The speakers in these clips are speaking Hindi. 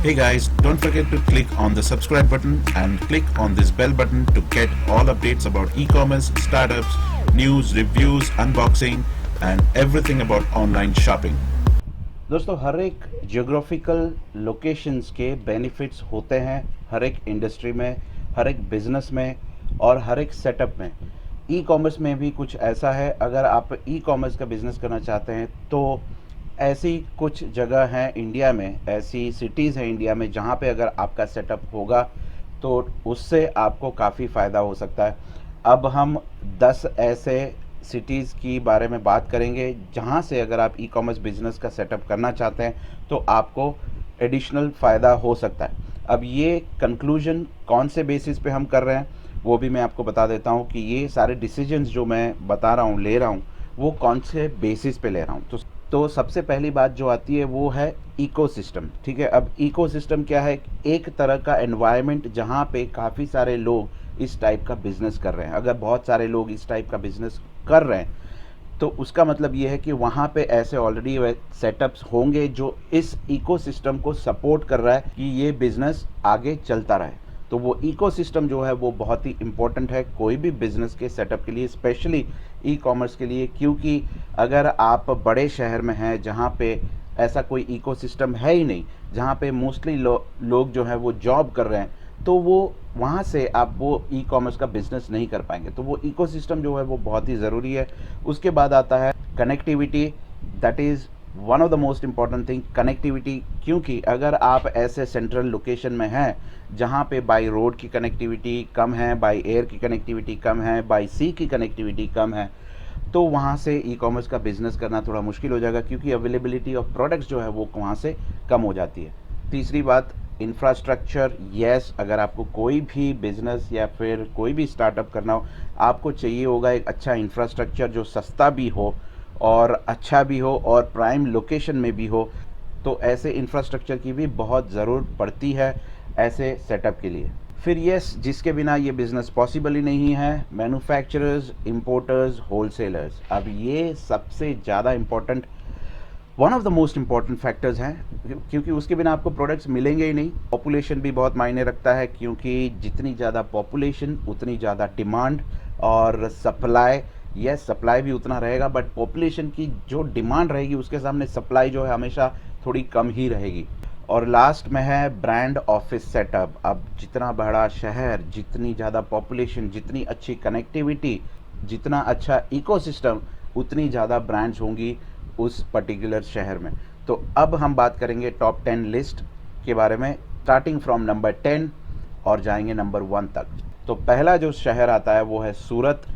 Hey guys, don't forget to click on the subscribe button and click on this bell button to get all updates about e-commerce, startups, news, reviews, unboxing and everything about online shopping. दोस्तों, हर एक जियोग्राफिकल लोकेशंस के बेनिफिट्स होते हैं हर एक इंडस्ट्री में, हर एक बिजनेस में और हर एक सेटअप में। ई कॉमर्स में भी कुछ ऐसा है। अगर आप ई कॉमर्स का बिज़नेस करना चाहते हैं तो ऐसी कुछ जगह हैं इंडिया में, ऐसी सिटीज़ हैं इंडिया में जहाँ पे अगर आपका सेटअप होगा तो उससे आपको काफ़ी फ़ायदा हो सकता है। अब हम 10 ऐसे सिटीज़ की बारे में बात करेंगे जहाँ से अगर आप ई कॉमर्स बिजनेस का सेटअप करना चाहते हैं तो आपको एडिशनल फ़ायदा हो सकता है। अब ये कंक्लूजन कौन से बेसिस पे हम कर रहे हैं वो भी मैं आपको बता देता हूँ कि ये सारे डिसीजंस जो मैं बता रहा हूँ, ले रहा हूँ, वो कौन से बेसिस पे ले रहा हूँ। तो सबसे पहली बात जो आती है वो है इकोसिस्टम। ठीक है, अब इकोसिस्टम क्या है? एक तरह का एनवायरनमेंट जहाँ पे काफ़ी सारे लोग इस टाइप का बिज़नेस कर रहे हैं। अगर बहुत सारे लोग इस टाइप का बिज़नेस कर रहे हैं तो उसका मतलब ये है कि वहाँ पे ऐसे ऑलरेडी सेटअप्स होंगे जो इस इकोसिस्टम को सपोर्ट कर रहा है कि ये बिज़नेस आगे चलता रहे। तो वो इकोसिस्टम जो है वो बहुत ही इम्पोर्टेंट है कोई भी बिज़नेस के सेटअप के लिए, स्पेशली ई कॉमर्स के लिए। क्योंकि अगर आप बड़े शहर में हैं जहाँ पे ऐसा कोई इकोसिस्टम है ही नहीं, जहाँ पे मोस्टली लोग जो हैं वो जॉब कर रहे हैं, तो वो वहाँ से आप वो ई कॉमर्स का बिज़नेस नहीं कर पाएंगे। तो वो इकोसिस्टम जो है वो बहुत ही ज़रूरी है। उसके बाद आता है connectivity. That is one of the most important thing, connectivity. क्योंकि अगर आप ऐसे सेंट्रल लोकेशन में हैं जहाँ पे बाई रोड की कनेक्टिविटी कम है, बाई एयर की कनेक्टिविटी कम है, बाई सी की कनेक्टिविटी कम है, तो वहाँ से ई कॉमर्स का बिज़नेस करना थोड़ा मुश्किल हो जाएगा क्योंकि अवेलेबिलिटी ऑफ प्रोडक्ट्स जो है वो वहाँ से कम हो जाती है। तीसरी बात, इंफ्रास्ट्रक्चर। यस, अगर आपको कोई भी बिज़नेस या फिर कोई भी स्टार्टअप करना हो, आपको चाहिए होगा एक अच्छा इंफ्रास्ट्रक्चर जो सस्ता भी हो और अच्छा भी हो और प्राइम लोकेशन में भी हो। तो ऐसे इंफ्रास्ट्रक्चर की भी बहुत ज़रूरत पड़ती है ऐसे सेटअप के लिए। फिर यस, जिसके बिना ये बिज़नेस पॉसिबल ही नहीं है, मैन्युफैक्चरर्स, इंपोर्टर्स, होलसेलर्स। अब ये सबसे ज़्यादा important, one of the most important factors हैं क्योंकि उसके बिना आपको प्रोडक्ट्स मिलेंगे ही नहीं। पॉपुलेशन भी बहुत मायने रखता है क्योंकि जितनी ज़्यादा पॉपुलेशन उतनी ज़्यादा डिमांड और सप्लाई। यस, सप्लाई भी उतना रहेगा बट पॉपुलेशन की जो डिमांड रहेगी उसके सामने सप्लाई जो है हमेशा थोड़ी कम ही रहेगी। और लास्ट में है ब्रांड ऑफिस सेटअप। अब जितना बड़ा शहर, जितनी ज़्यादा पॉपुलेशन, जितनी अच्छी कनेक्टिविटी, जितना अच्छा इकोसिस्टम, उतनी ज़्यादा ब्रांड्स होंगी उस पर्टिकुलर शहर में। तो अब हम बात करेंगे टॉप 10 लिस्ट के बारे में, स्टार्टिंग फ्रॉम नंबर 10 और जाएंगे नंबर 1 तक। तो पहला जो शहर आता है वो है सूरत।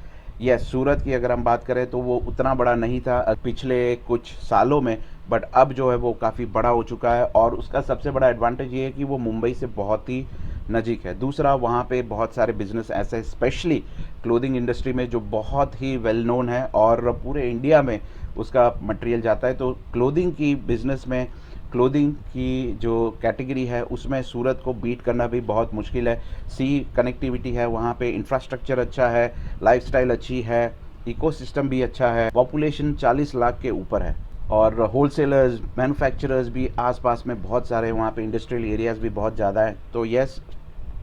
यह सूरत की अगर हम बात करें तो वो उतना बड़ा नहीं था पिछले कुछ सालों में, बट अब जो है वो काफ़ी बड़ा हो चुका है और उसका सबसे बड़ा एडवांटेज ये है कि वो मुंबई से बहुत ही नज़ीक है। दूसरा, वहाँ पे बहुत सारे बिजनेस ऐसे, स्पेशली क्लोथिंग इंडस्ट्री में, जो बहुत ही वेल नोन है और पूरे इंडिया में उसका मटेरियल जाता है। तो क्लोथिंग की बिज़नेस में, क्लोथिंग की जो कैटेगरी है उसमें सूरत को बीट करना भी बहुत मुश्किल है। सी कनेक्टिविटी है वहाँ पे, इंफ्रास्ट्रक्चर अच्छा है, लाइफस्टाइल अच्छी है, इकोसिस्टम भी अच्छा है, पॉपुलेशन 40 लाख के ऊपर है और होलसेलर्स, मैन्युफैक्चरर्स भी आसपास में बहुत सारे, वहाँ पे इंडस्ट्रियल एरियाज़ भी बहुत ज़्यादा है। तो यस,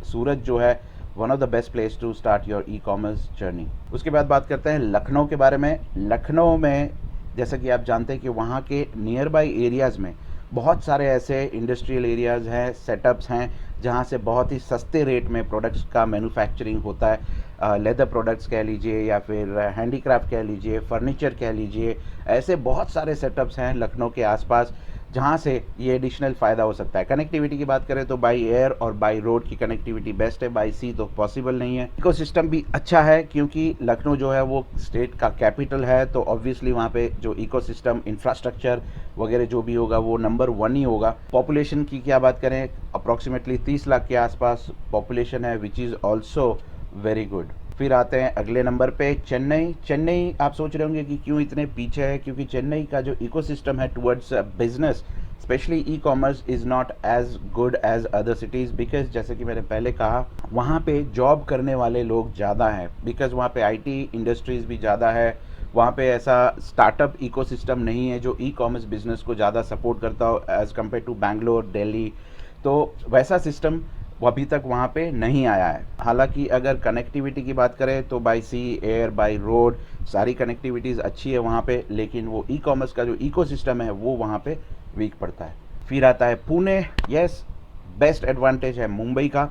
सूरत जो है one of the best place to start your e commerce journey. उसके बाद बात करते हैं लखनऊ के बारे में। लखनऊ में जैसा कि आप जानते हैं कि वहाँ के नियर बाई एरियाज़ में बहुत सारे ऐसे इंडस्ट्रियल एरियाज़ हैं, सेटअप्स हैं जहाँ से बहुत ही सस्ते रेट में प्रोडक्ट्स का मैन्युफैक्चरिंग होता है। लेदर प्रोडक्ट्स कह लीजिए या फिर हैंडीक्राफ्ट कह लीजिए, फर्नीचर कह लीजिए, ऐसे बहुत सारे सेटअप्स हैं लखनऊ के आसपास जहाँ से ये एडिशनल फ़ायदा हो सकता है। कनेक्टिविटी की बात करें तो बाई एयर और बाई रोड की कनेक्टिविटी बेस्ट है, बाई सी तो पॉसिबल नहीं है। इकोसिस्टम भी अच्छा है क्योंकि लखनऊ जो है वो स्टेट का कैपिटल है, तो ऑब्वियसली वहाँ पे जो इकोसिस्टम, इंफ्रास्ट्रक्चर वगैरह जो भी होगा वो नंबर 1 ही होगा। पॉपुलेशन की क्या बात करें, अप्रॉक्सीमेटली 30 लाख के आसपास पॉपुलेशन है, which is also very good. फिर आते हैं अगले नंबर पे, चेन्नई। चेन्नई आप सोच रहे होंगे कि क्यों इतने पीछे है, क्योंकि चेन्नई का जो इकोसिस्टम है towards business, specially e commerce, is not as good as other cities. Because जैसे कि मैंने पहले कहा, वहाँ पे जॉब करने वाले लोग ज़्यादा हैं, बिकॉज वहाँ पे आईटी इंडस्ट्रीज़ भी ज़्यादा है। वहाँ पे ऐसा स्टार्टअप इकोसिस्टम नहीं है जो ई कॉमर्स बिजनेस को ज़्यादा सपोर्ट करता हो as compare to Bangalore, Delhi. तो वैसा सिस्टम वो अभी तक वहाँ पे नहीं आया है। हालांकि अगर कनेक्टिविटी की बात करें तो by sea, air, by road सारी कनेक्टिविटीज़ अच्छी है वहाँ पे, लेकिन वो ई कॉमर्स का जो इकोसिस्टम है वो वहाँ पे वीक पड़ता है। फिर आता है पुणे। यस, बेस्ट एडवांटेज है मुंबई का,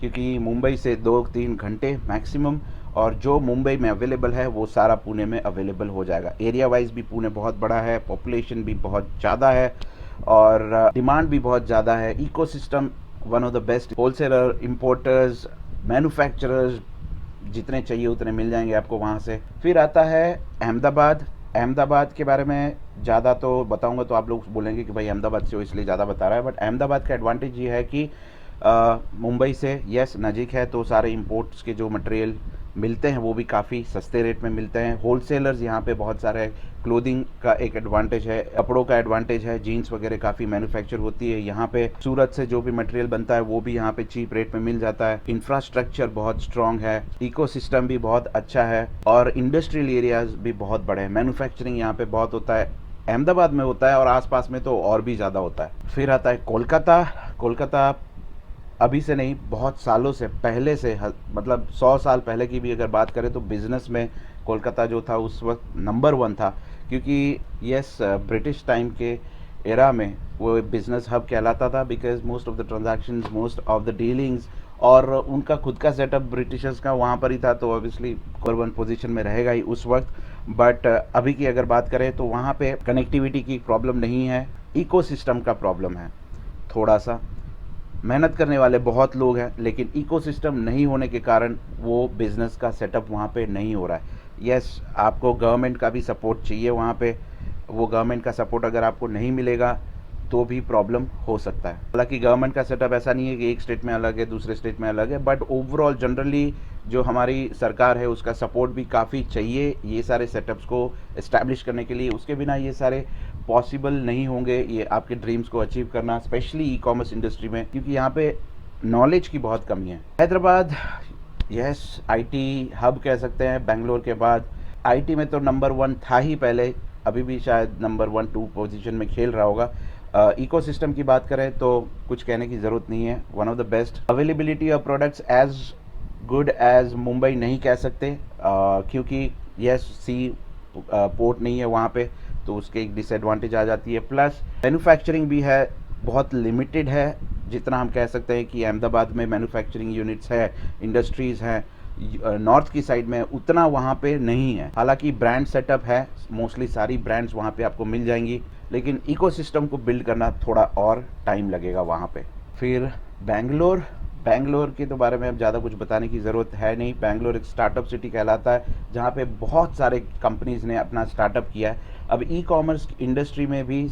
क्योंकि मुंबई से 2-3 घंटे मैक्सिमम, और जो मुंबई में अवेलेबल है वो सारा पुणे में अवेलेबल हो जाएगा। एरिया वाइज भी पुणे बहुत बड़ा है, पॉपुलेशन भी बहुत ज़्यादा है और डिमांड भी बहुत ज़्यादा है। Ecosystem one of the best, wholesaler, importers, manufacturers जितने चाहिए उतने मिल जाएंगे आपको वहाँ से। फिर आता है अहमदाबाद। अहमदाबाद के बारे में ज़्यादा तो बताऊंगा तो आप लोग बोलेंगे कि भाई अहमदाबाद से वो इसलिए ज़्यादा बता रहा है, बट अहमदाबाद का एडवांटेज ये है कि मुंबई से यस नज़दीक है, तो सारे इंपोर्ट्स के जो मटेरियल मिलते हैं वो भी काफ़ी सस्ते रेट में मिलते हैं। होलसेलर्स यहाँ पे बहुत सारे हैं। क्लोथिंग का एक एडवांटेज है, कपड़ों का एडवांटेज है, जीन्स वगैरह काफ़ी मैन्युफैक्चर होती है यहाँ पे। सूरत से जो भी मटेरियल बनता है वो भी यहाँ पे चीप रेट में मिल जाता है। इंफ्रास्ट्रक्चर बहुत स्ट्रॉन्ग है, इकोसिस्टम भी बहुत अच्छा है और इंडस्ट्रियल एरियाज भी बहुत बड़े हैं। मैन्युफैक्चरिंग यहाँ पे बहुत होता है, अहमदाबाद में होता है और आसपास में तो और भी ज़्यादा होता है। फिर आता है कोलकाता। कोलकाता अभी से नहीं, बहुत सालों से पहले से, मतलब 100 साल पहले की भी अगर बात करें तो बिज़नेस में कोलकाता जो था उस वक्त नंबर 1 था, क्योंकि यस ब्रिटिश टाइम के एरा में वो बिज़नेस हब कहलाता था, because most of the transactions, most of the dealings, और उनका खुद का सेटअप ब्रिटिशर्स का वहाँ पर ही था, तो ऑब्वियसली नंबर 1 पोजीशन में रहेगा ही उस वक्त। बट अभी की अगर बात करें तो वहाँ पे कनेक्टिविटी की प्रॉब्लम नहीं है, इकोसिस्टम का प्रॉब्लम है थोड़ा सा। मेहनत करने वाले बहुत लोग हैं, लेकिन इकोसिस्टम नहीं होने के कारण वो बिज़नेस का सेटअप वहाँ पे नहीं हो रहा है। यस, आपको गवर्नमेंट का भी सपोर्ट चाहिए वहाँ पे, वो गवर्नमेंट का सपोर्ट अगर आपको नहीं मिलेगा तो भी प्रॉब्लम हो सकता है। हालांकि गवर्नमेंट का सेटअप ऐसा नहीं है कि एक स्टेट में अलग है दूसरे स्टेट में अलग है, बट ओवरऑल जनरली जो हमारी सरकार है उसका सपोर्ट भी काफ़ी चाहिए ये सारे सेटअप्स को इस्टेब्लिश करने के लिए। उसके बिना ये सारे पॉसिबल नहीं होंगे, ये आपके ड्रीम्स को अचीव करना, स्पेशली ई कॉमर्स इंडस्ट्री में, क्योंकि यहाँ पे नॉलेज की बहुत कमी है। हैदराबाद, यस, आईटी हब कह सकते हैं बेंगलोर के बाद। आईटी में तो नंबर 1 था ही पहले, अभी भी शायद नंबर 1-2 पोजीशन में खेल रहा होगा। इकोसिस्टम की बात करें तो कुछ कहने की ज़रूरत नहीं है, one of the best. Availability of products as good as Mumbai नहीं कह सकते, क्योंकि यस सी पोर्ट नहीं है वहाँ पे, तो उसके एक डिसएडवांटेज आ जाती है। प्लस मैन्युफैक्चरिंग भी है, बहुत लिमिटेड है, जितना हम कह सकते हैं कि अहमदाबाद में मैन्युफैक्चरिंग यूनिट्स है, इंडस्ट्रीज़ हैं, नॉर्थ की साइड में उतना वहाँ पे नहीं है। हालांकि ब्रांड सेटअप है, मोस्टली सारी ब्रांड्स वहाँ पे आपको मिल जाएंगी, लेकिन इकोसिस्टम को बिल्ड करना थोड़ा और टाइम लगेगा वहाँ पे। फिर बेंगलोर, बेंगलोर के तो बारे में अब ज़्यादा कुछ बताने की ज़रूरत है नहीं। बेंगलोर एक स्टार्टअप सिटी कहलाता है, जहाँ पे बहुत सारे कंपनीज़ ने अपना स्टार्टअप किया है। अब ई कॉमर्स इंडस्ट्री में भी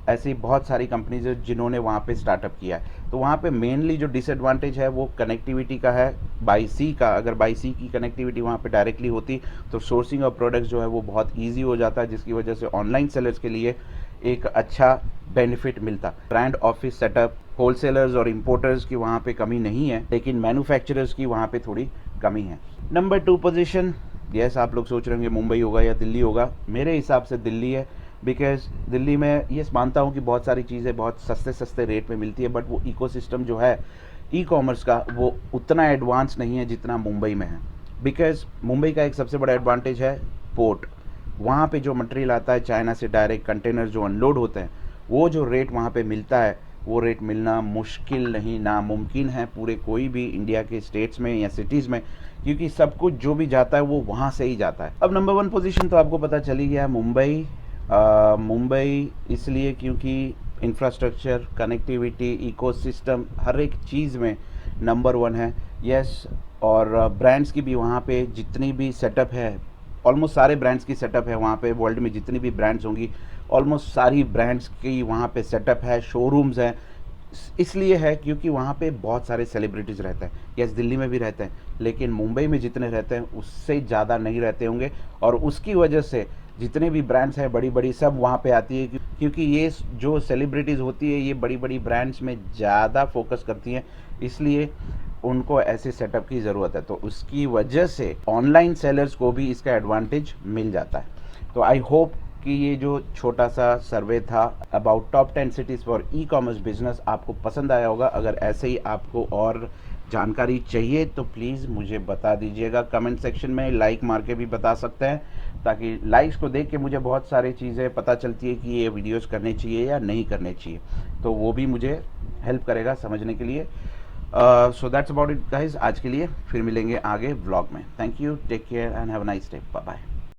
ऐसी बहुत सारी कंपनीज है जिन्होंने वहाँ पे स्टार्टअप किया है। तो वहाँ पे मेनली जो डिसएडवांटेज है वो कनेक्टिविटी का है, बाई सी का। अगर बाई सी की कनेक्टिविटी वहाँ पे डायरेक्टली होती तो सोर्सिंग ऑफ प्रोडक्ट्स जो है वो बहुत ईजी हो जाता है, जिसकी वजह से ऑनलाइन सेलर्स के लिए एक अच्छा बेनिफिट मिलता। ब्रांड ऑफिस सेटअप, होलसेलर्स और इम्पोर्टर्स की वहाँ पे कमी नहीं है, लेकिन मैन्युफैक्चरर्स की वहाँ पे थोड़ी कमी है। नंबर 2 पोजीशन, यस आप लोग सोच रहे होंगे मुंबई होगा या दिल्ली होगा, मेरे हिसाब से दिल्ली है। बिकॉज दिल्ली में यस मानता हूँ कि बहुत सारी चीज़ें बहुत सस्ते रेट में मिलती है, बट वो इकोसिस्टम जो है ई कॉमर्स का वो उतना एडवांस नहीं है जितना मुंबई में है। बिकॉज मुंबई का एक सबसे बड़ा एडवांटेज है पोर्ट। वहाँ पे जो मटेरियल आता है चाइना से डायरेक्ट, कंटेनर जो अनलोड होते हैं, वो जो रेट वहाँ पे मिलता है वो रेट मिलना मुश्किल नहीं, नामुमकिन है पूरे कोई भी इंडिया के स्टेट्स में या सिटीज़ में, क्योंकि सब कुछ जो भी जाता है वो वहाँ से ही जाता है। अब नंबर 1 पोजीशन तो आपको पता चली गया मुंबई। मुंबई इसलिए क्योंकि इंफ्रास्ट्रक्चर, कनेक्टिविटी, इकोसिस्टम हर एक चीज़ में नंबर 1 है। यस, और ब्रांड्स की भी वहाँ पे जितनी भी सेटअप है, ऑलमोस्ट सारे ब्रांड्स की सेटअप है वहाँ पे। वर्ल्ड में जितनी भी ब्रांड्स होंगी ऑलमोस्ट सारी ब्रांड्स की वहाँ पे सेटअप है, शोरूम्स हैं। इसलिए है क्योंकि वहाँ पे बहुत सारे सेलिब्रिटीज़ रहते हैं। यस, दिल्ली में भी रहते हैं, लेकिन मुंबई में जितने रहते हैं उससे ज़्यादा नहीं रहते होंगे, और उसकी वजह से जितने भी ब्रांड्स हैं बड़ी बड़ी सब वहाँ पे आती है, क्योंकि ये जो सेलिब्रिटीज़ होती है ये बड़ी बड़ी ब्रांड्स में ज़्यादा फोकस करती हैं, इसलिए उनको ऐसे सेटअप की ज़रूरत है। तो उसकी वजह से ऑनलाइन सेलर्स को भी इसका एडवांटेज मिल जाता है। तो आई होप कि ये जो छोटा सा सर्वे था about top 10 cities for e commerce business आपको पसंद आया होगा। अगर ऐसे ही आपको और जानकारी चाहिए तो प्लीज़ मुझे बता दीजिएगा कमेंट सेक्शन में, लाइक मार के भी बता सकते हैं, ताकि लाइक्स को देख के मुझे बहुत सारी चीज़ें पता चलती है कि ये वीडियोस करने चाहिए या नहीं करने चाहिए, तो वो भी मुझे हेल्प करेगा समझने के लिए। So that's about it guys, आज के लिए फिर मिलेंगे आगे व्लॉग में। Thank you, take care and have a nice day, bye bye.